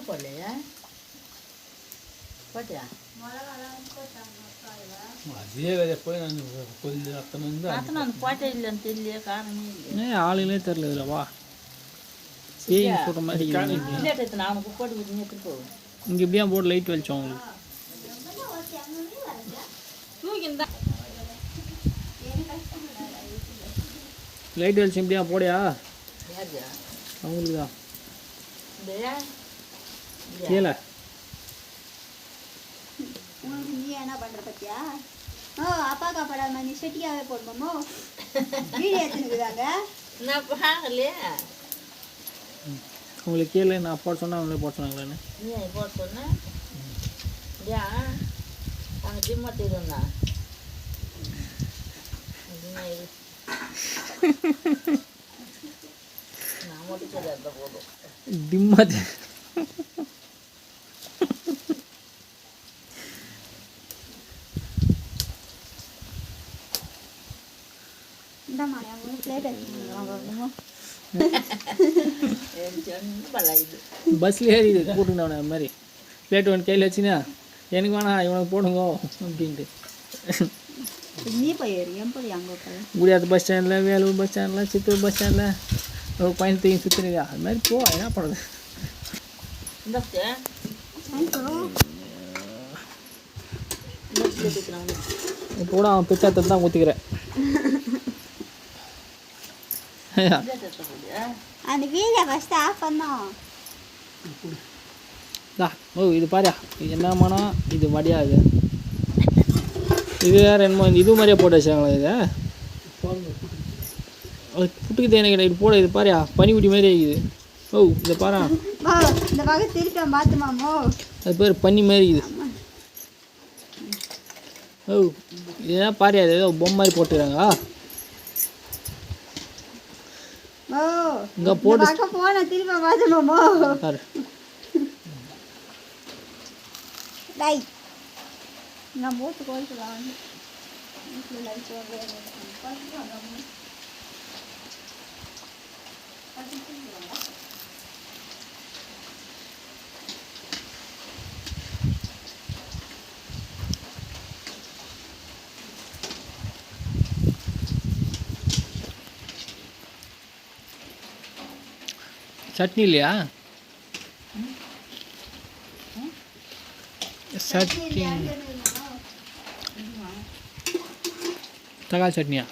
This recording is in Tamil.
போடலையா? போட்டியா? அதே வேலையை போய் நான் கொஞ்சம் அத்தனை அந்த போட்டே இல்லைன்னு தெரியலையே, காரணமே இல்லை. ஆளுங்களே தெரில இதில் வா ஏய் சொல்கிற மாதிரி இல்லைட்டு எத்தனை அவனுக்கு போட்டு கொடுத்து எடுத்துட்டு போகும். இங்கே இப்படியா போட்டு லைட் வெளிச்சோம் உங்களுக்கு தூக்கிந்தா லைட் வெளிச்சம் இப்படியா போடையா யாருயா? அவங்களுக்கு தான் இல்லையா? கீழே உங்களுக்கு நீ என்ன பண்ணுற பத்தியா? அப்பாக்கா படாம நீ செட்டியாவே போடுமாமோ? வீடியோ எடுத்துனுக்குதாங்க. நான் பார்க்கலையே. உங்களுக்கு கீழே நான் போட சொன்னால் அவங்களே போட சொன்னாங்களேன்னு நீ போட சொன்ன இல்லையா? அங்கே ஜிம்மட்டு இருந்தா நான் மட்டும் சொல்ல போதும். டிம்மாது இந்தாம்மா உங்களுக்கு பிளேட் எடுத்துக்கோங்க. பஸ்ஸில் ஏறி கூட்டுங்க அவனை அது மாதிரி பிளேட் ஒன்று கையில் வச்சுனா எனக்கு வேணாம் இவனுக்கு போடுங்க அப்படின்ட்டு நீ போய் ஏறி ஏன் போய் அங்கே போய் குடியாத்த பஸ் ஸ்டாண்டில் வேலூர் பஸ் ஸ்டாண்டில் சித்தூர் பஸ் ஸ்டாண்டில் ஒரு பையன் தூக்கி சுற்றுறியா அது மாதிரி போ என்ன பண்ணுறது இப்போ கூட அவன் பிச்சாத்தை தான் ஊற்றிக்கிறேன் அந்த வீடியோ ஃபஸ்ட்டு ஆஃப் பண்ணோம். ஓ இது பாரியா இது என்ன மனம் இது மடியா இது வேறு என்னமோ இது மாதிரியே போட்டு வச்சாங்களா இதை புட்டுக்கு தேனை கிடையாது இது போட இது பாரியா பனிக்குட்டி மாதிரி இருக்குது. ஓ இதை பாரா இந்த பக்கம் திருப்பி பார்த்துமாமோ அது பேர் பனி மாதிரி இருக்குது. ஓ இதுதான் பாரியா இது ஏதோ பொம்மை மாதிரி போட்டுக்கிறாங்க. இங்கே போட்டு போன திருப்பி பார்த்துமாமோ பாரு லை நான் போட்டு கோல்ட்டுலாம் சட்னி இல்லையா சட்னி தக்காளி சட்னியா